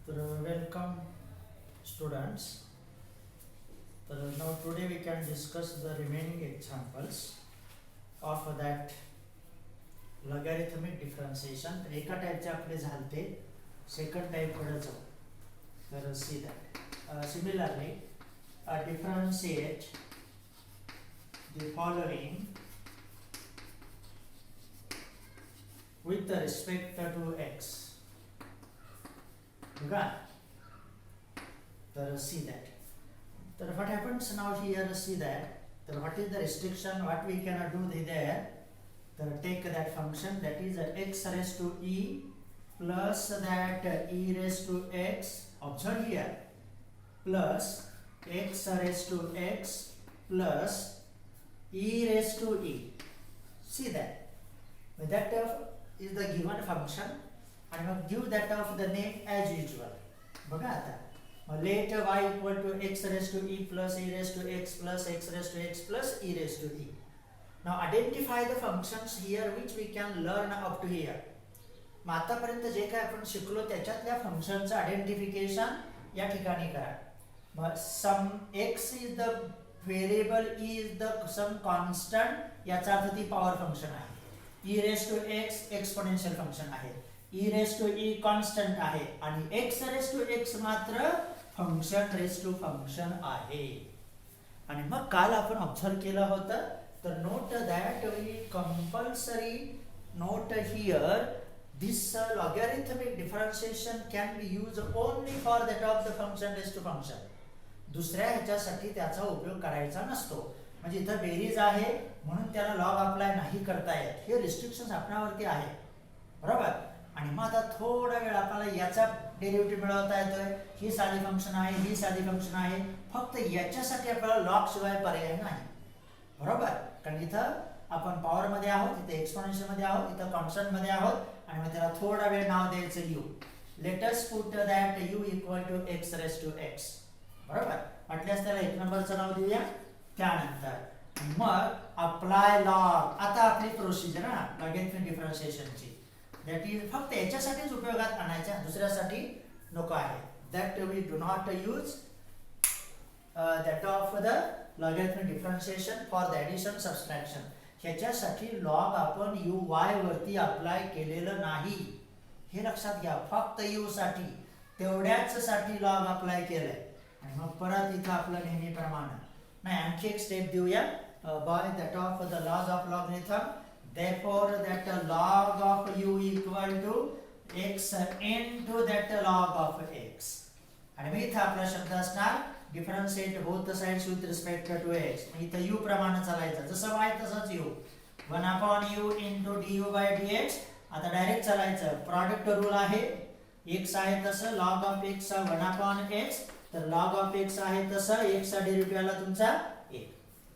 Welcome students. Now today we can discuss the remaining examples of that logarithmic differentiation. तर एका टाइपचे आपले झालते, सेकंड टाइप कडे जाऊ. तर see that similarly differentiate the following with respect to x. बघा, तर see that. तर what happens now here, see that. तर what is the restriction, what we cannot do there. तर take that function, that is x raised to e plus that e raised to x, observe here, plus x raised to x plus e raised to e. See that. That is the given function. आणि मग give that of the name as usual. बघा आता, मग let y equal to x raise to e plus e raise to x plus x raise to x plus e raise to e. Now identify the functions here which we can learn up to here. मग आतापर्यंत जे काय आपण शिकलो त्याच्यातल्या फंक्शनचं identification या ठिकाणी करा. मग some x is the variable, e is the some constant, याचा अर्थ ती पॉवर फंक्शन आहे. e raise to x exponential function आहे, e raise to e constant आहे, आणि x रेस टू x मात्र फंक्शन रेस टू फंक्शन आहे. आणि मग काल आपण ऑब्झर्व केलं होतं, तर note that we compulsory note here this logarithmic differentiation can be used only for that of the function raised to function. दुसऱ्या ह्याच्यासाठी त्याचा उपयोग करायचा नसतो. म्हणजे इथं बेरीज आहे म्हणून त्याला लॉग अप्लाय नाही करता येत, हे रिस्ट्रिक्शन्स आपल्यावरती आहे, बरोबर. आणि मग आता थोडा वेळ आपल्याला याचा डेरिव्हेटिव्ह मिळवता येतोय. ही साधी फंक्शन आहे, ही साधी फंक्शन आहे, फक्त याच्यासाठी आपल्याला लॉग शिवाय पर्याय नाही, बरोबर. कारण इथं आपण पॉवर मध्ये आहोत, इथे एक्सपोनेन्शियल मध्ये आहोत, इथं कॉन्स्टंट मध्ये आहोत, आणि मग त्याला थोडा वेळ नाव द्यायचं u. Let us put that u equal to x raise to x, बरोबर. म्हटल्यास त्याला एक नंबरचं नाव देऊया. त्यानंतर मग अप्लाय लॉग. आता आपली प्रोसिजर ना लॉगॅरिथमिक डिफरन्शिएशनची, दॅट इज फक्त याच्यासाठीच उपयोगात आणायच्या, दुसऱ्यासाठी नको आहे. That we do not use that of the logarithmic differentiation for the addition subtraction. ह्याच्यासाठी लॉग आपण u y वरती अप्लाय केलेलं नाही, हे लक्षात घ्या. फक्त u साठी, तेवढ्याच साठी लॉग अप्लाय केलंय. आणि मग परत इथं आपलं नेहमीप्रमाणे नाही, आणखी एक स्टेप देऊया. By that of the laws of logarithm, therefore that log of u equal to x into that log of x. आणि मग इथं आपला शब्द असणार differentiate both sides with respect to x. मग इथं u प्रमाणे चालायचं, जसं y तसंच u, 1/u into du by dx. आता डायरेक्ट चालायचं, प्रॉडक्ट रूल आहे, x आहे तसं log of x 1/x, तर log of x आहे तसं x चा डेरिव्हेटिव्ह आला तुमचा 1.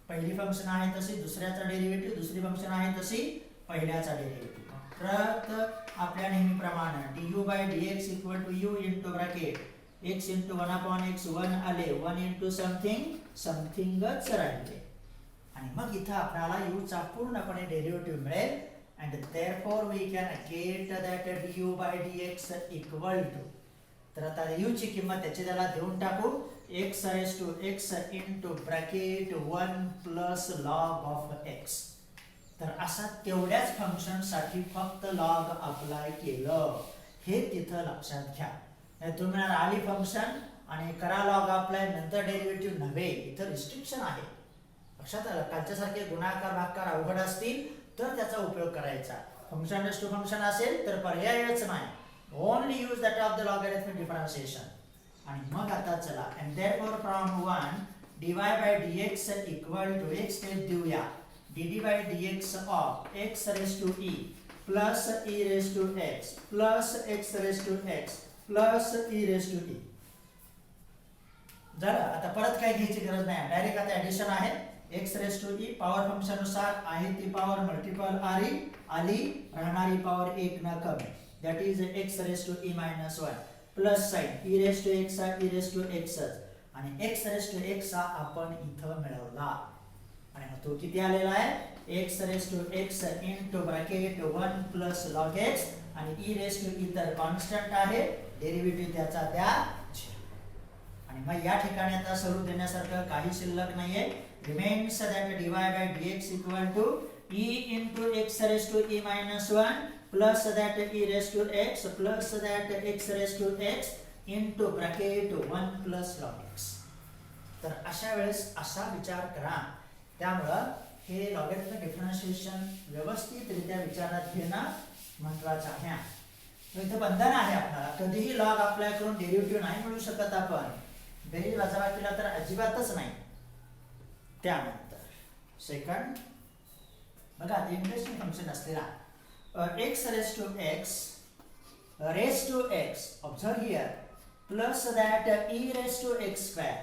पहिली फंक्शन आहे तशी दुसऱ्याचा डेरिव्हेटिव्ह, दुसरी फंक्शन आहे तशी पहिल्याचा डेरिव्हेटिव्ह. परत आपल्या नेहमीप्रमाणे du by dx equal to u into bracket x into 1/x 1 आले, 1 into something समथिंगच राहिले. आणि मग इथं आपल्याला u चा पूर्णपणे डेरिव्हेटिव्ह मिळेल. and therefore we can get that du by dx equal to, तर आता u ची किंमत त्याची त्याला देऊन टाकू, x raised to x into bracket 1 plus log of x. तर असा तेवढ्याच फंक्शन साठी फक्त लॉग अप्लाय केलं, हे तिथं लक्षात घ्या. नाही तुम्ही आली फंक्शन आणि करा लॉग अप्लाय नंतर डेरिव्हेटिव्ह नव्हे, इथं रिस्ट्रिक्शन आहे, लक्षात आलं. कालच्यासारखे गुणाकार भागाकार अवघड असतील तर त्याचा उपयोग करायचा. फंक्शन रेस टू फंक्शन असेल तर पर्यायच नाही, only use that of the logarithmic differentiation. आणि मग आता चला, and therefore from 1 dy by dx equal to एक स्टेप देऊया, dd by dx of x raised to e plus e raised to x plus x raised to x plus e raised to e. झालं. आता परत काय घ्यायची गरज नाही, direct आता ऍडिशन आहे. x raised to e power function नुसार आहे ती पॉवर मल्टिपल आली, राहणारी पॉवर 1 न कमी, that is x raised to e minus 1 plus sign e raised to x e raised to x, आणि x raised to x आपण इथं मिळवला. आणि तो किती आलेला आहे, x raised to x into bracket 1 plus log x आणि ई रेस टू ई तर कॉन्स्टंट आहे, डेरिव्हेटिव्ह त्याचा त्या 0. आणि मग या ठिकाणी आता सोडून देण्यासारखं काही शिल्लक नाहीये. Remains that dy by dx equal to e into x raised to e minus 1 plus that e raised to x plus that x raised to x into bracket 1 plus log x. तर अशा वेळेस असा विचार करा. त्यामुळं हे logarithmic differentiation व्यवस्थितरित्या विचारात घेणं महत्त्वाचं आहे. इथे बंधन आहे आपल्याला, कधीही लॉग अप्लाय करून डेरिव्हेटिव्ह नाही मिळू शकत आपण, बेरीज वजाबाकीला तर अजिबातच नाही. त्यानंतर सेकंड बघा, इंटरेस्टिंग फंक्शन असलेला x raise to x observe here plus that e raise to x square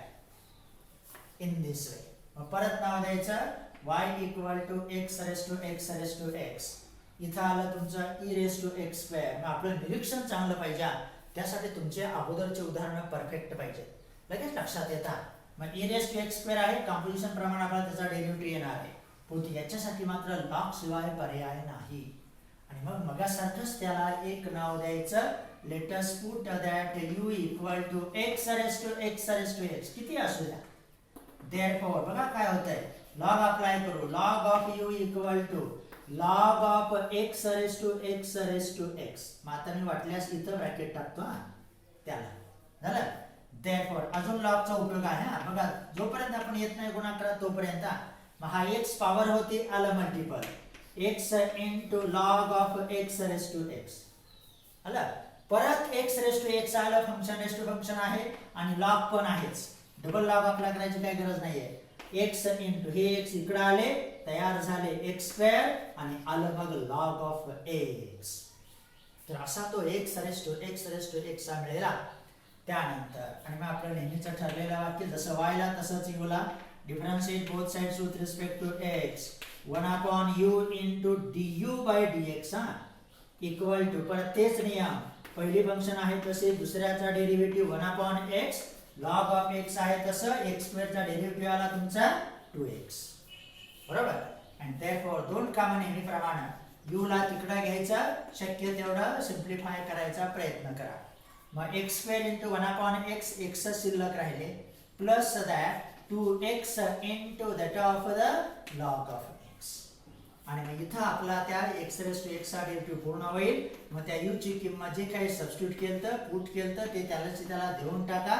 in this way. मग परत नाव द्यायचं y equal to x raise to x. इथं आलं तुमचं e raise to x square. मग आपलं निरीक्षण चांगलं पाहिजे, त्यासाठी तुमचे अगोदरचे उदाहरणं परफेक्ट पाहिजे, लगेच लक्षात येतात. मग e raise to x square आहे, कॉम्पोजिशन प्रमाणे आपल्याला त्याचा डेरिव्हेटिव्ह येणार आहे. पण याच्यासाठी मात्र लॉग शिवाय पर्याय नाही. आणि मग मगासारखंच त्याला एक नाव द्यायचं, let us put that u equal to x raise to x किती असू द्या. देअरफॉर बघा काय होतंय, लॉग अप्लाय करू, log of u equal to log of x raise to x. मग आता मी वाटल्यास इथं ब्रॅकेट टाकतो त्याला, झालं. देअरफॉर अजून लॉगचा उपयोग आहे. बघा, जोपर्यंत आपण येत नाही गुणाकारात तोपर्यंत मग हा x पॉवर होती, आलं multiple x into log of x raise to x आलं. परत x रेस टू x आलं, फंक्शन रेस टू फंक्शन आहे आणि लॉग पण आहेच. डबल लॉग अप्लाय करायची काही गरज नाहीये. x इनटू हे x इकडे आले, तयार झाले x स्क्वेअर आणि आलं मग लॉग ऑफ x. तर असा तो x रेस टू x मिळेला. त्यानंतर आणि मग आपलं नेहमीचं ठरलेलं वाक्य जसं y ला तसंच u ला, differentiate both sides with respect to x 1 upon u into du by dx equal to, परत तेच नियम, पहिली फंक्शन आहे तसे दुसऱ्याचा derivative 1 upon x, log of x आहे तसं x स्क्वेअर चा डेरिव्हेटिव्ह आला तुमचा 2x. बरोबर. and therefore दोन कामं नेहमीप्रमाणे u ला तिकडे घ्यायचा, शक्य तेवढं सिम्प्लिफाय करायचा प्रयत्न करा. मग x square into 1 upon x, x शिल्लक राहिले, plus that 2x into that of the log of x. आणि मग इथं आपला त्या x रेस टू x चा डेरिव्हेटिव्ह पूर्ण होईल. मग त्या u ची किंमत जे काही सबस्टिट्यूट केलं पुट केलं ते त्याला देऊन टाका,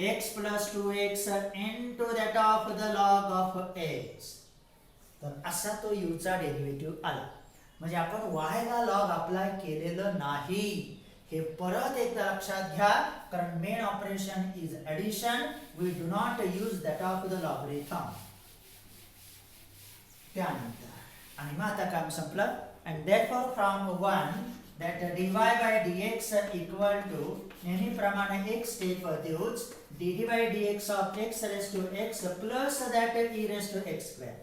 x plus 2x into that of the log of x. तर असा तो u चा डेरिव्हेटिव्ह आला. म्हणजे आपण y ला लॉग अप्लाय केलेलं नाही, हे परत एकदा लक्षात घ्या, कारण main operation is addition, we do not use that of the logarithm. त्यानंतर आणि मग आता काम संपलं. And therefore from 1 that dy by dx equal to, नेहमीप्रमाणे एक स्टेप देऊच, dd by dx of x raise to x plus that e raise to x square.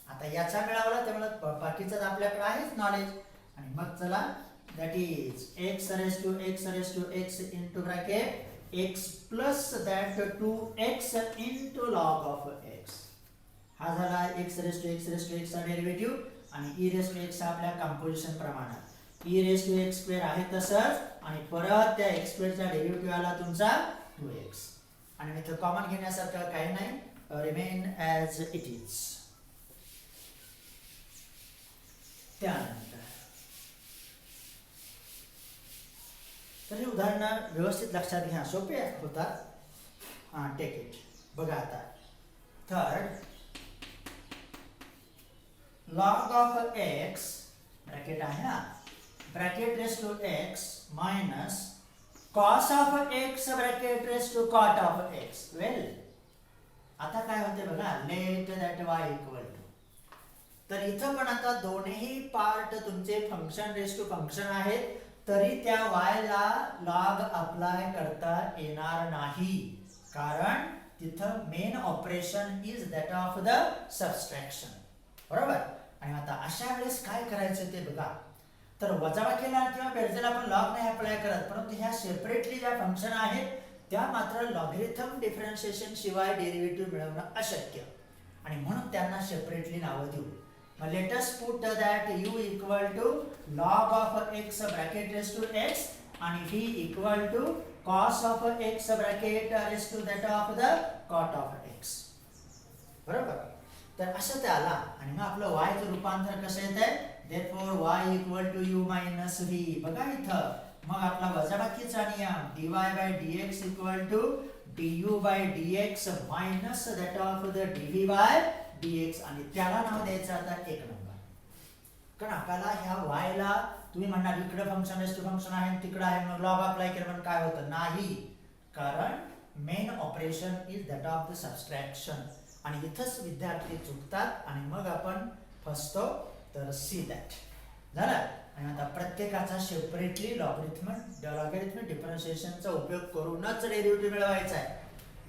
आता याचा मिळवला त्यामुळे बाकीचं आपल्याकडे आहेच नॉलेज. आणि मग चला, that is x raised to x into bracket x plus that 2x into log of x. हा झाला x raised to x चा डेरिव्हेटिव्ह आणि e raised to x आपल्या कंपोजिशन प्रमाणे e raised to x square आहे तसंच आणि परत त्या x स्क्वेअर चा डेरिव्हेटिव्ह आला तुमचा 2x. आणि इथं कॉमन घेण्यासारखं काही नाही, रिमेन ॲज इट इज. त्यानंतर तर हे उदाहरण व्यवस्थित लक्षात घ्या, सोपे होतात. Take it. बघा आता third, log of x bracket आहे bracket raise to x minus cos of x bracket raise to cot of x. Well, आता काय होते बघा, let that y equal to. तर इथं पण आता दोन्ही पार्ट तुमचे फंक्शन रेस टू फंक्शन आहेत, तरी त्या y ला लॉग अप्लाय करता येणार नाही, कारण तिथं main operation is that of the subtraction. बरोबर. आणि आता अशा वेळेस काय करायचं ते बघा. तर वजाबाकीला किंवा बेरजेला आपण लॉग नाही अप्लाय करत, परंतु ह्या सेपरेटली ज्या फंक्शन आहेत त्या मात्र लॉगरिथम डिफरन्शिएशन शिवाय डेरिव्हेटिव्ह मिळवणं अशक्य, आणि म्हणून त्यांना सेपरेटली नावं देऊ. मग let us put that u equal to log of x bracket raised to x आणि v equal to cos of x bracket raised to that of the cot of x. बरोबर. तर असं ते आला आणि मग आपलं y चं रूपांतर कसं येतंय? therefore y equal to u minus v. बघा इथं मग आपला वजाबाकीचा नियम dy by dx equal to du by dx minus that of the dv by dx आणि त्याला नाव द्यायचं आता एक नंबर. कारण आपल्याला ह्या y ला तुम्ही म्हणणार इकडे फंक्शन रेस्ट फंक्शन आहे तिकडे आहे मग लॉग अप्लाय केलं पण काय होतं? नाही. कारण main operation is that of the subtraction आणि इथंच विद्यार्थी चुकतात आणि मग आपण फसतो. तर सी दॅट झालं. आणि आता प्रत्येकाचा सेपरेटली लॉगॅरिथमिक डिफरन्शिएशनचा उपयोग करूनच डेरिव्हेटिव्ह मिळवायचा आहे.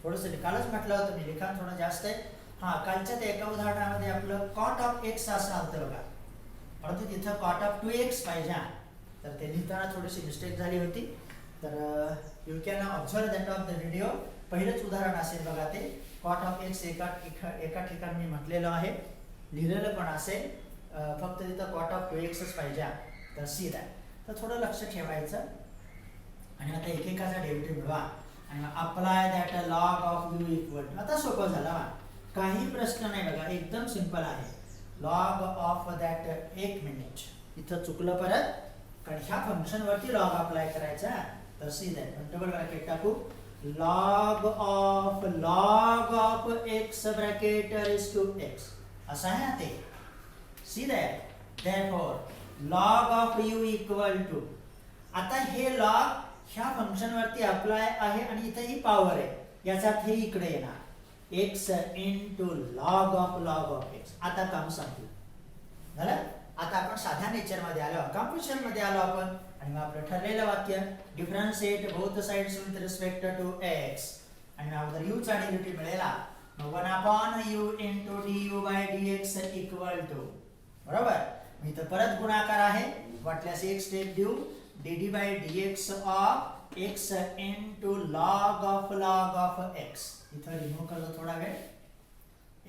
थोडंसं कालच म्हटलं होतं मी लिखाण थोडं जास्त आहे. हा कालच्या त्या एका उदाहरणामध्ये आपलं कॉट ऑफ एक्स असं आलं बघा परंतु तिथं कॉट ऑफ 2x पाहिजे. तर ते लिहिताना थोडीशी मिस्टेक झाली होती. तर you can observe that of the video. पहिलंच उदाहरण असेल बघा ते कॉट ऑफ एक्स एका ठिकाणी मी म्हटलेलं आहे लिहिलेलं पण असेल फक्त तिथं कॉट ऑफ 2xच पाहिजे. तर सी दॅट. तर थोडं लक्ष ठेवायचं आणि आता एकेकाचा डेरिव्हेटिव्ह मिळवा आणि apply that log of you equal. आता सोपं झालं. काही प्रश्न नाही बघा एकदम सिंपल आहे. लॉग ऑफ दॅट एक मिनिट इथं चुकलं परत कारण ह्या फंक्शन वरती लॉग अप्लाय करायचा. तर सी दॅट डबल ब्रॅकेट टाकू log of x bracket raise to X असं आहे ते. See that therefore log of u equal to आता हे लॉग ह्या फंक्शन वरती अप्लाय आहे आणि इथे ही पॉवर आहे याचा हे इकडे येणार x into log of x. आता काम संपलं झालं. आता आपण साध्या नेचर मध्ये आलो कॉम्प्युशन मध्ये आलो आपण आणि मग आपलं ठरलेलं वाक्य differentiate both sides with respect to x आणि अगोदर u चा डेरिव्हेटिव्ह मिळेला 1/u into du by dx equal to बरोबर. मी तर परत गुणाकार आहे वाटल्यास एक स्टेप देऊ dd by dx of x into log of x. इथं रिमूव्ह करतो थोडा वेळ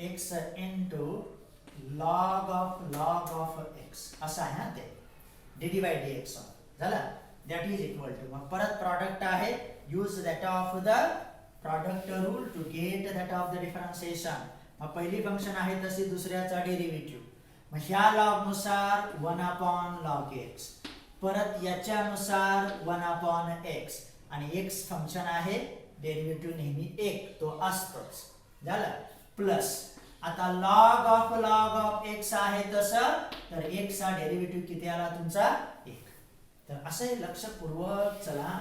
x into log of x असं आहे ना ते dd by dx झालं. दॅट इज इक्वल टू मग परत प्रॉडक्ट आहे use that of the product rule to get that of the differentiation. मग पहिली फंक्शन आहे तशी दुसऱ्याचा डेरिव्हेटिव्ह. मग ह्या लॉग नुसार 1/log x परत याच्यानुसार 1/x आणि x फंक्शन आहे डेरिव्हेटिव्ह नेहमी एक तो असतोच झालं. प्लस आता log of x आहे तसं तर x चा डेरिव्हेटिव्ह किती आला तुमचा 1. तर असं लक्षपूर्वक चला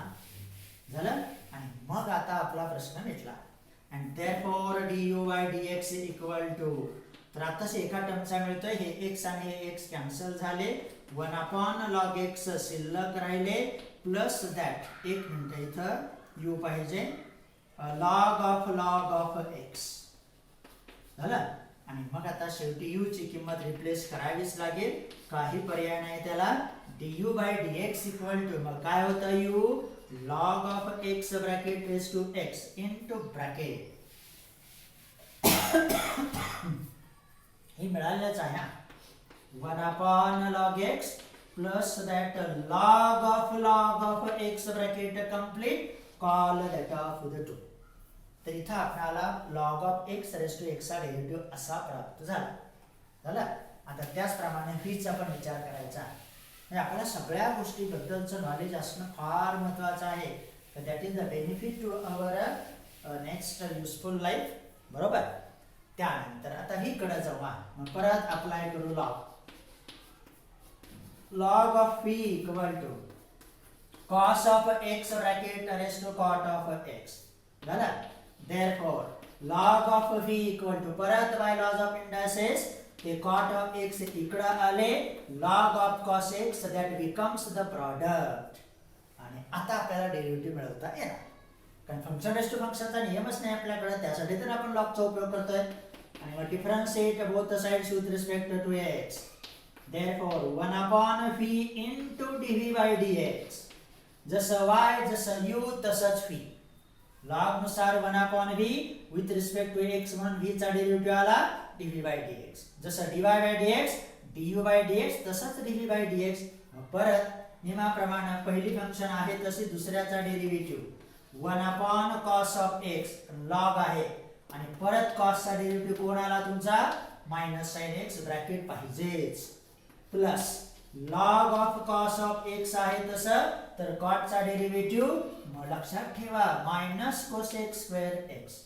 झालं. आणि मग आता आपला प्रश्न मिटला. and therefore du by dx equal to तर आताच एका टर्मचा मिळतोय हे x आणि हे x कॅन्सल झाले 1/log x शिल्लक राहिले प्लस दॅट एक मिनिट इथं u पाहिजे log of x झालं. आणि मग आता शेवटी u ची किंमत रिप्लेस करावीच लागेल काही पर्याय नाही त्याला. du by dx equal to मग काय होतं u log of x bracket raised to x into bracket हे मिळालेच आहे 1/log x plus that log of x bracket complete call that of the 2. तर इथं आपल्याला log of x raised to x चा डेरिव्हेटिव्ह असा प्राप्त झाला. आता त्याचप्रमाणे v चा पण विचार करायचा. म्हणजे आपल्याला सगळ्या गोष्टीबद्दलचं नॉलेज असणं फार महत्त्वाचं आहे. तर that is the benefit to our next useful life बरोबर. त्यानंतर आता ही कडे जाऊ मग परत अप्लाय करू log of v equal to cos of x bracket raised to cot of x झालं. therefore log of v equal to परत by laws of indices ते cot of x इकडे आले log of cos x that becomes the product. आणि आता आपल्याला derivative मिळवता येणार कारण फंक्शन रेस्ट टू फंक्शनचा नियमच नाही आपल्याकडे त्यासाठी तर आपण लॉगचा उपयोग करतोय. आणि मग differentiate both sides with respect to x. therefore 1/v into dv by dx जसं y जसं u तसंच v लॉग नुसार 1/v with respect to x म्हणून v चा डेरिव्हेटिव्ह आला dv by dx जसं dy by dx du by dx तसंच dv by dx. परत नियमाप्रमाणे पहिली फंक्शन आहे तशी दुसऱ्याचा derivative 1 upon cos of x log आहे आणि परत cos चा डेरिव्हेटिव्ह कोण आला तुमचा मायनस sin x ब्रॅकेट पाहिजेच plus log of cos of x आहे तसं तर cot चा डेरिव्हेटिव्ह लक्षात ठेवा मायनस cosec स्क्वेअर x.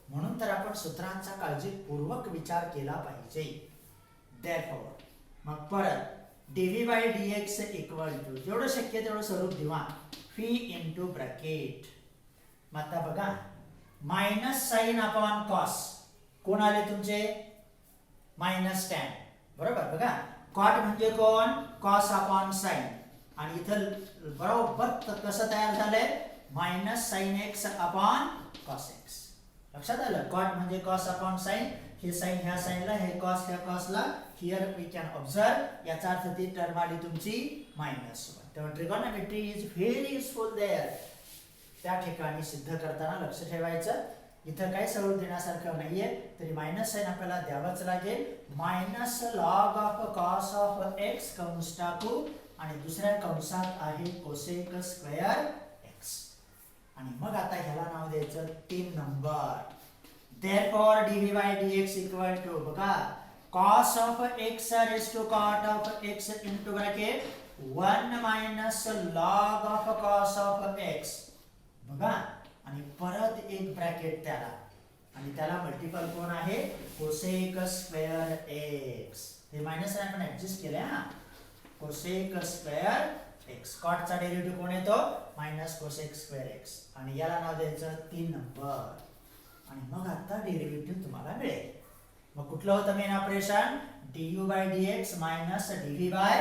म्हणून तर आपण सूत्रांचा काळजीपूर्वक विचार केला पाहिजे. therefore मग परत dv by dx equal to जेवढं शक्य तेवढं स्वरूप दिवा फी इनटू ब्रॅकेट. मग आता बघा मायनस साइन अपॉन कॉस कोण आले तुमचे मायनस टॅन बरोबर. बघा कॉट म्हणजे कोण कॉस अपॉन साइन आणि इथं बरोबर कसं तयार झालंय minus sine X upon cos X. लक्षात आलं कॉट म्हणजे कॉस अपॉन साइन हे साइन ह्या साइनला हे कॉस ह्या कॉसला हियर वी कॅन ऑब्झर्व याचा अर्थ ती टर्म आली तुमची मायनस 1. तेव्हा trigonometry is very useful there. त्या ठिकाणी सिद्ध करताना लक्ष ठेवायचं इथं काही सवड देण्यासारखं नाहीये तरी मायनस साइन आपल्याला द्यावंच लागेल. Minus log of cos of x कंस टाकू आणि दुसऱ्या कंसात आहे कोसेक स्क्वेअर एक्स आणि मग आता ह्याला नाव द्यायचं 3 number. therefore dv by dx equal to बघा cos of x raised to cot of x into bracket 1 minus log of cos of x बघा आणि परत एक ब्रॅकेट त्याला आणि त्याला मल्टिपल कोण आहे कोसेक स्क्वेअर x. हे मायनस आपण ऍडजस्ट केले हा कोसेक स्क्वेअर x. cot चा डेरिव्हेटिव्ह कोण येतो मायनस कोसेक स्क्वेअर x आणि याला नाव द्यायचं 3 नंबर आणि मग आता डेरिव्हेटिव्ह तुम्हाला मिळेल. मग कुठलं होतं main operation du by dx minus dv by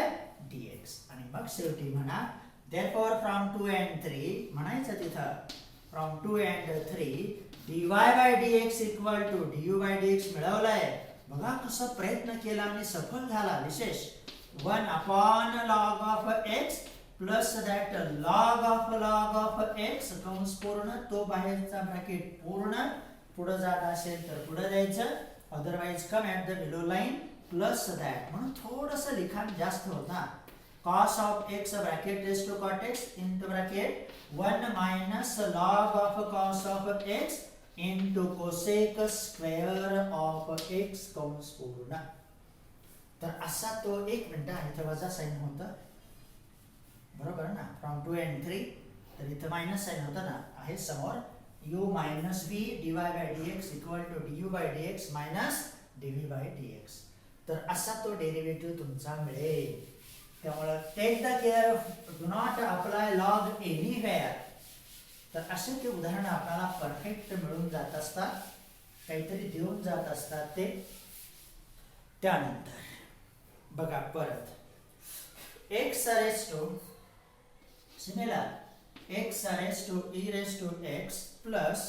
dx आणि मग शेवटी म्हणा therefore from 2 and 3 म्हणायचं तिथं from 2 and 3 dy by dx equal to du by dx मिळवलाय. बघा कसं प्रयत्न केला आणि सफल झाला विशेष 1 upon log of x plus that log of x कंस पूर्ण तो बाहेरचा ब्रॅकेट पूर्ण पुढे जात असेल तर पुढे जायचं otherwise come at the below line plus that म्हणून थोडंसं लिखाण जास्त होता. cos of x bracket raise to cot x into bracket 1 minus log of cos of x into cosec square of x कंस पूर्ण. तर असा तो एक मिनिट आहे इथे वजा साइन होतं बरोबर ना फ्रॉम 2 and 3 तर इथं मायनस साइन होतं ना आहे समोर u minus v dy by dx equal to du by dx minus dv by dx. तर असा तो डेरिव्हेटिव्ह तुमचा मिळेल. त्यामुळे take the care do not apply log anywhere. तर असे ते उदाहरण आपल्याला परफेक्ट मिळून जात असतात काहीतरी देऊन जात असतात ते. त्यानंतर बघा परत x raised to similar x raised to e raised to x plus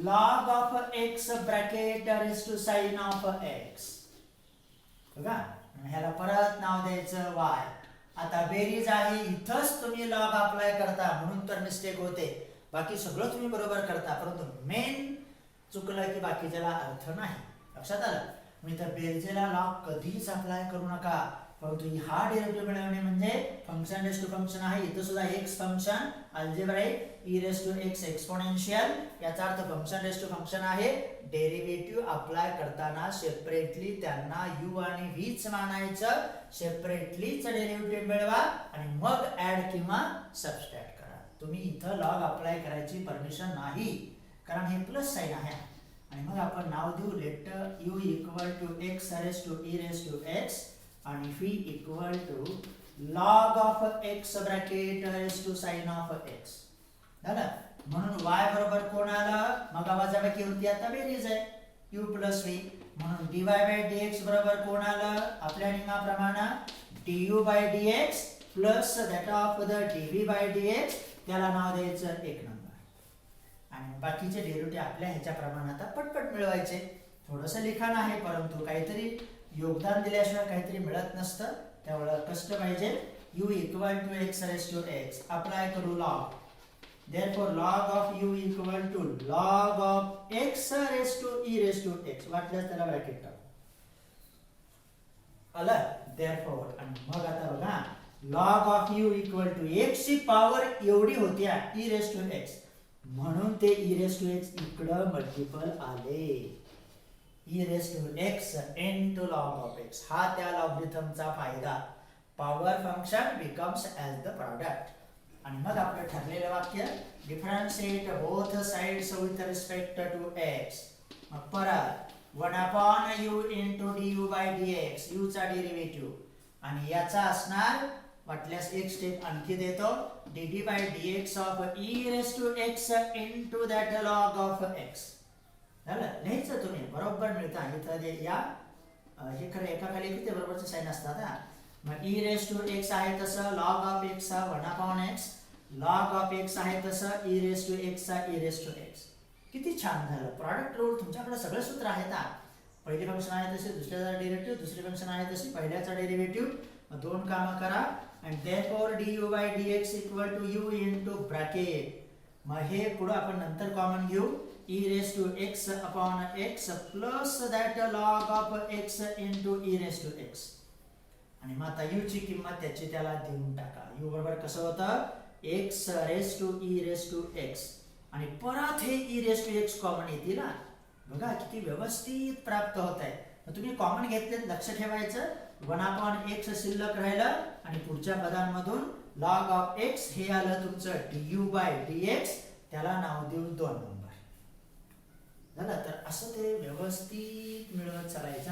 log of x bracket raised to sin of x. बघा ह्याला परत नाव द्यायचं y. आता बेरीज आहे इथंच तुम्ही लॉग अप्लाय करता म्हणून तर मिस्टेक होते. बाकी सगळं तुम्ही बरोबर करता परंतु मेन चुकलं की बाकीच्याला अर्थ नाही. लक्षात आलं. मी तर बेरजेला लॉग कधीच अप्लाय करू नका परंतु हा डेरिव्हेटिव्ह मिळवणे म्हणजे फंक्शन रेस टू फंक्शन आहे. इथं सुद्धा x function algebraic e raise to x exponential याचा अर्थ फंक्शन रेस टू फंक्शन आहे. डेरिव्हेटिव्ह अप्लाय करताना सेपरेटली त्यांना u आणि v च मानायचं सेपरेटलीच डेरिव्हेटिव्ह मिळवा आणि मग ऍड किंवा सबट्रॅक्ट करा. तुम्ही इथं लॉग अप्लाय करायची परमिशन नाही कारण हे प्लस साइन आहे आणि मग आपण नाव देऊ let u equal to x raise to e raise to x आणि v equal to log of x bracket raise to sin of x. झालं. म्हणून y बरोबर कोण आलं मग वजाबाकी होती आता बेरीज आहे u प्लस v म्हणून dy बाय dx बरोबर कोण आलं आपल्या नियमाप्रमाणे du by dx plus that of the dv by dx त्याला नाव द्यायचं 1 नंबर आणि बाकीचे डेरिव्हेटिव्ह आपल्या ह्याच्या प्रमाणात आता पटपट मिळवायचे. थोडंसं लिखाण आहे परंतु काहीतरी योगदान दिल्याशिवाय काहीतरी मिळत नसतं. त्यामुळे कष्ट पाहिजे. u equal to x raise to x apply करू log. therefore log of u equal to log of x raise to e raise to x वाटल्यास त्याला ब्रॅकेट टाकू आलं therefore आणि मग आता बघा log of u equal to x ची पॉवर एवढी होती e रेस टू x म्हणून ते e रेस टू x इकडं मल्टिपल आले e raise to x into log of x हा त्या लॉगरिथमचा फायदा power function becomes as the product आणि मग आपलं ठरलेलं वाक्य differentiate both sides with respect to x मग परत 1 upon u into du by dx u चा डेरिव्हेटिव्ह आणि याचा असणार वाटल्यास एक स्टेप आणखी देतो dd by dx of e raised to x into that log of x झालं लिहायचं तुम्ही बरोबर मिळतं इथं या हे खरं एका खाली किती बरोबरचे साइन असतात हा मग e raised to x आहे तसं log of x चा 1 upon x log of x आहे तसं e raised to x चा e raised to x किती छान झालं प्रॉडक्ट रूल तुमच्याकडे सगळे सूत्र आहेत हा पहिली फंक्शन आहे तसे दुसऱ्याचा डेरिव्हेटिव्ह दुसरी फंक्शन आहे तशी पहिल्याचा डेरिव्हेटिव्ह दोन कामं करा and therefore du by dx equal to u into bracket मग हे पुढे आपण नंतर कॉमन घेऊ e raised to x upon x plus that log of x into e raised to x आणि मग आता u ची किंमत त्याची त्याला देऊन टाका u बरोबर कसं होतं x raised to e raised to x आणि परत हे e raised to x common येतील ना बघा किती व्यवस्थित प्राप्त होत आहे मग तुम्ही कॉमन घेतले लक्ष ठेवायचं 1 upon x शिल्लक राहिलं आणि पुढच्या पदांमधून log of x हे आलं तुमचं du by dx त्याला नाव देऊन 2 नंबर झालं तर असं ते व्यवस्थित मिळवत चालायचं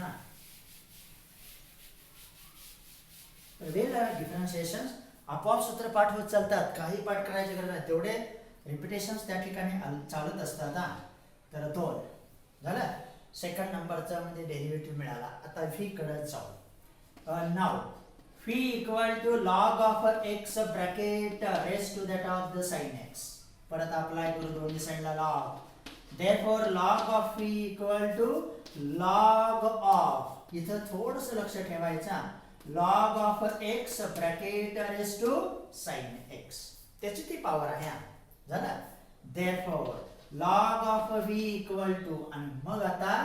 वेल डिफरन्शिएशन आपोआप सूत्र पाठ होत चालतात काही पाठ करायची गरज नाही तेवढे रिपिटेशन्स त्या ठिकाणी चालत असतात हा तर 2 झालं सेकंड नंबरचा म्हणजे डेरिव्हेटिव्ह मिळाला आता फी कडे जाऊ now phi equal to log of x bracket raised to that of the sin x परत अप्लाय करू दोन्ही साइडला log therefore log of phi equal to log of इथं थोडंसं लक्ष ठेवायचं log of x bracket raised to sin x त्याची ती पॉवर आहे झालं therefore log of v equal to आणि मग आता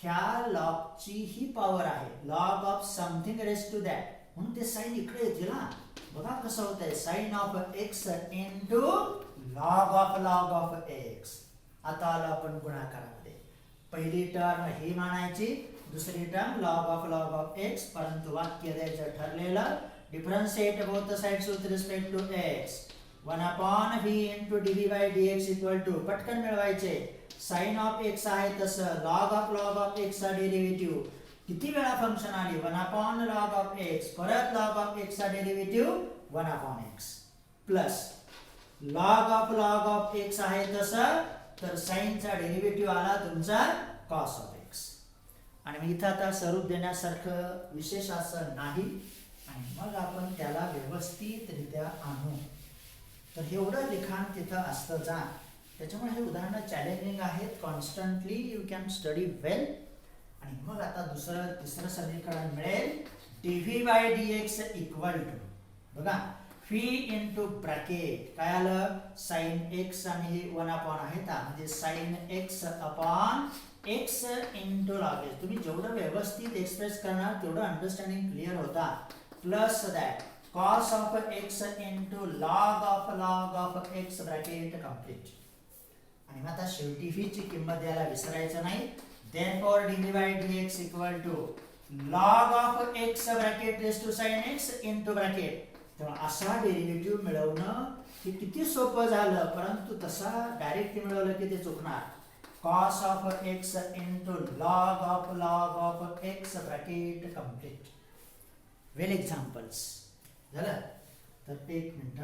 ह्या लॉग ची ही पॉवर आहे log of something raised to that म्हणून ते साइन इकडे येतील ना बघा कसं होतंय sin of x into log of x आता आलो आपण गुणाकारामध्ये पहिली टर्म ही मानायची दुसरी टर्म log of x परंतु वाक्य द्यायचं ठरलेलं differentiate both sides with respect to x 1 upon v into dv by dx equal to पटकन मिळवायचे sin of x आहे तसं log of x चा डेरिव्हेटिव्ह किती वेळा फंक्शन आली 1 upon log of x परत log of x चा derivative 1 upon x plus log of x आहे तसं तर sin चा डेरिव्हेटिव्ह आला तुमचा cos of x आणि इथं आता स्वरूप देण्यासारखं विशेष असं नाही आणि मग आपण त्याला व्यवस्थितरित्या आणू तर एवढं लिखाण तिथं असतं जा त्याच्यामुळे हे उदाहरणं चॅलेंजिंग आहेत constantly you can study well आणि मग आता तिसरं समीकरण मिळेल dv by dx equal to बघा phi into ब्रॅकेट काय आलं sin x आणि 1 upon आहे म्हणजे sin x upon x into log x तुम्ही जेवढं व्यवस्थित एक्सप्रेस करणार तेवढं अंडरस्टँडिंग क्लिअर होता plus that cos of x into log of x bracket complete आणि मग आता शेवटी v ची किंमत द्यायला विसरायचं नाही therefore dv by dx equal to log of x bracket raised to sin x into bracket तेव्हा असा डेरिव्हेटिव्ह मिळवणं हे किती सोपं झालं परंतु तसा डायरेक्ट मिळवलं की ते चुकणार cos of x into log of x bracket complete well examples झालं तर एक मिनिट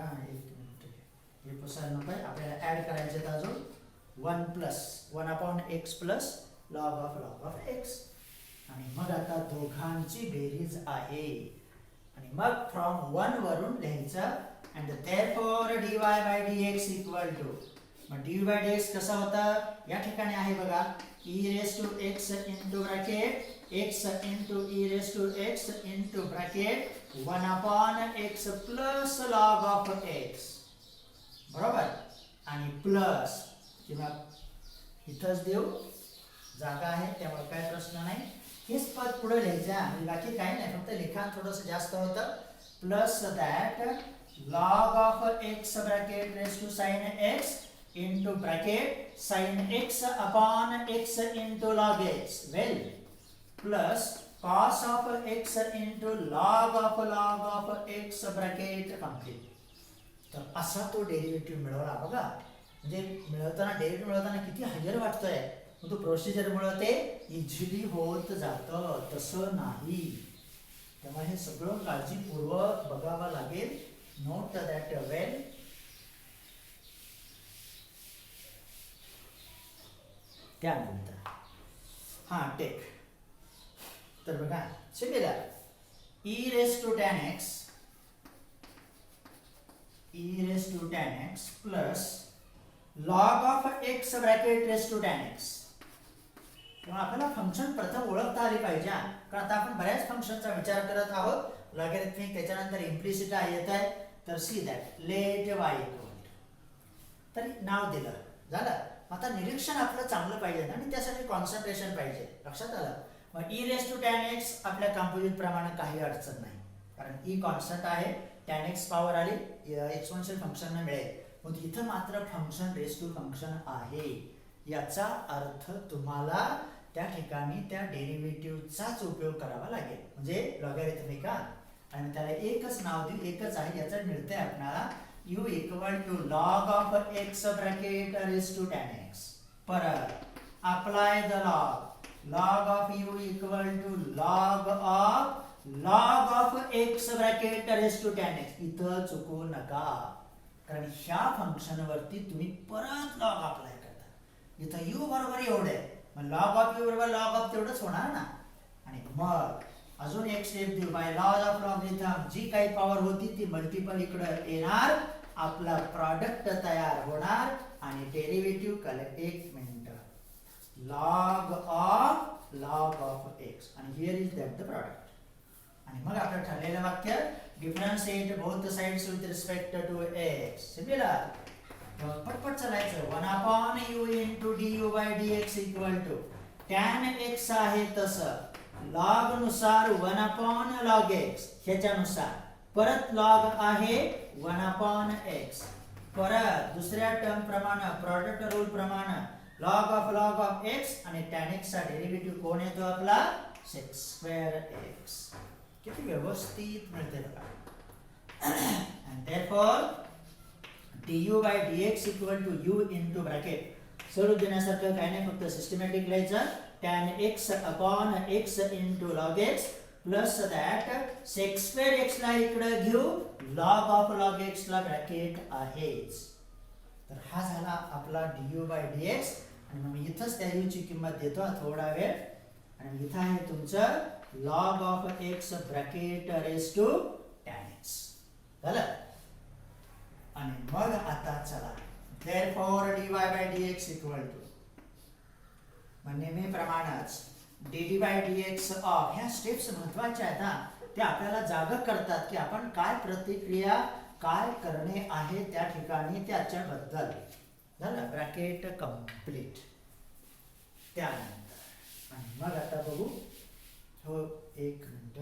हे पुसायला नको आपल्याला ऍड करायचे अजून 1 plus 1 upon x plus log of x आणि मग आता दोघांची बेरीज आहे आणि मग फ्रॉम 1 वरून लिहायचं and therefore dy by dx equal to मग dy by dx कसा होता या ठिकाणी आहे बघा e raised to x into bracket x into e raised to x into bracket 1 upon x plus log of x बरोबर आणि प्लस किंवा इथंच देऊ जागा आहे त्यामुळे काय प्रश्न नाही हेच पद पुढे लिहायचं म्हणजे बाकी काही नाही, फक्त लिखाण थोडंसं जास्त होतं. Plus that log of x bracket raise to sine x into bracket sin x upon x into log x well plus cos of x into log of x bracket complete. तर असा तो डेरिव्हेटिव्ह मिळवला बघा. म्हणजे मिळवताना derivative मिळवताना किती higher वाटतोय, पण तो प्रोसिजरमुळे ते इझिली होत जातं, तसं नाही. तेव्हा हे सगळं काळजीपूर्वक बघावं लागेल. Note that well. त्यानंतर हा टेक. तर बघा similar e raise to tan x plus log of x bracket raise to tan x. तेव्हा आपल्याला फंक्शन प्रथम ओळखता आली पाहिजे, कारण आता आपण बऱ्याच फंक्शनचा विचार करत आहोत. लॉगॅरिथमिक, त्याच्यानंतर इम्प्लिसिट येत आहे. तर see that let y equal, तर नाव दिलं झालं. आता निरीक्षण आपलं चांगलं पाहिजे आणि त्यासाठी कॉन्सन्ट्रेशन पाहिजे. लक्षात आलं. मग e raise to tan x आपल्या कंपोजिट प्रमाणे काही अडचण नाही, कारण ई कॉन्स्टंट आहे. टॅन एक्स पॉवर आली एक्सपोनेन्शियल फंक्शन मिळेल. मग इथं मात्र फंक्शन रेस टू फंक्शन आहे. याचा अर्थ तुम्हाला त्या ठिकाणी त्या डेरिव्हेटिव्हचाच उपयोग करावा लागेल, म्हणजे लॉगॅरिथमिक. आणि त्याला एकच नाव देऊ, एकच आहे. याचं मिळतंय आपल्याला u equal to log of x bracket raised to tan x. परत apply the log of u equal to log of x bracket raised to tan x. इथं चुकू नका, कारण ह्या फंक्शन वरती तुम्ही परत लॉग अप्लाय करता. इथं u बरोबर एवढे, मग लॉग ऑफ u बरोबर लॉग ऑफ तेवढंच होणार ना. आणि मग अजून एक स्टेप देऊ. बाय लॉज ऑफ लॉगरिथम जी काही पॉवर होती ती मल्टिपल इकडे येणार, आपला प्रॉडक्ट तयार होणार आणि डेरिव्हेटिव्ह कलेक्ट. एक मिनिट, लॉग ऑफ एक्स आणि here is that the product. आणि मग आपलं ठरलेलं वाक्य differentiate both sides with respect to x. Similar पटपट चालायचं. 1 upon u into du by dx equal to tan x आहे तसं लॉग नुसार 1 अपॉन लॉग एक्स, ह्याच्यानुसार परत लॉग आहे 1 अपॉन एक्स. परत दुसऱ्या टर्म प्रमाणे प्रॉडक्ट रूल प्रमाणे लॉग ऑफ एक्स आणि tan x चा डेरिव्हेटिव्ह कोण येतो आपला sec स्क्वेअर x. किती व्यवस्थित मिळते बघा. and therefore du by dx equal to u into bracket. सोडून देण्यासारखं काही नाही, फक्त सिस्टमॅटिक लिहायचं. tan x upon x into log x plus that sec square x ला इकडे घेऊ, log x ला ब्रॅकेट आहेच. तर हा झाला आपला du by dx. आणि मग इथंच त्या u ची किंमत देतो थोडा वेळ. आणि इथं आहे तुमचं log of x bracket raise to tan x झालं. आणि मग आता चला therefore dy by dx equal to, नेहमीप्रमाणेच dd by dx ऑफ. ह्या स्टेप्स महत्वाच्या आहेत हा. ते आपल्याला जागं करतात की आपण काय प्रतिक्रिया काय करणे आहे त्या ठिकाणी त्याच्याबद्दल. झालं ब्रॅकेट कंप्लीट. त्यानंतर आणि मग आता बघू. हो एक मिनिट,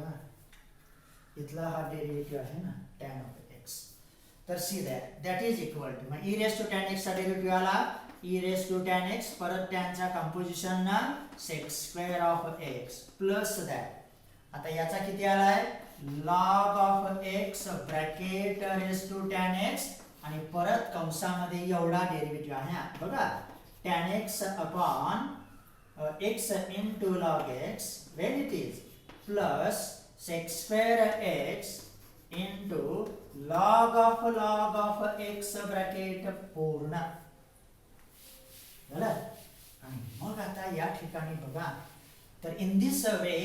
इथला हा डेरिव्हेटिव्ह आहे ना tan of x. तर see that is equal to, मग e raise to tan x चा डेरिव्हेटिव्ह आला e raise to tan x, परत tan चा कंपोजिशन ना sec square of x plus that. आता याचा किती आलाय log of x bracket raise to tan x आणि परत कंसामध्ये एवढा डेरिव्हेटिव्ह आहे बघा tan x upon x into log x when it is plus sec square x into log of x bracket पूर्ण झालं. आणि मग आता या ठिकाणी बघा, तर in this way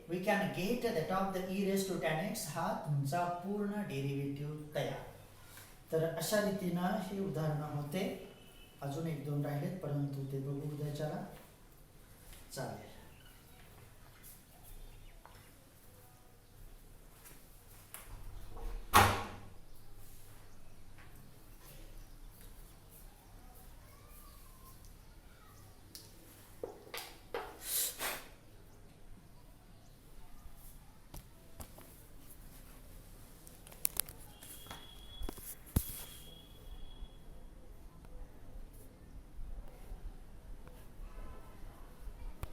we can get that of the e raise to tan x हा तुमचा पूर्ण डेरिव्हेटिव्ह तयार. तर अशा रीतीनं हे उदाहरण होते. अजून एक दोन राहिलेत, परंतु ते बघू उद्याच्याला चालेल.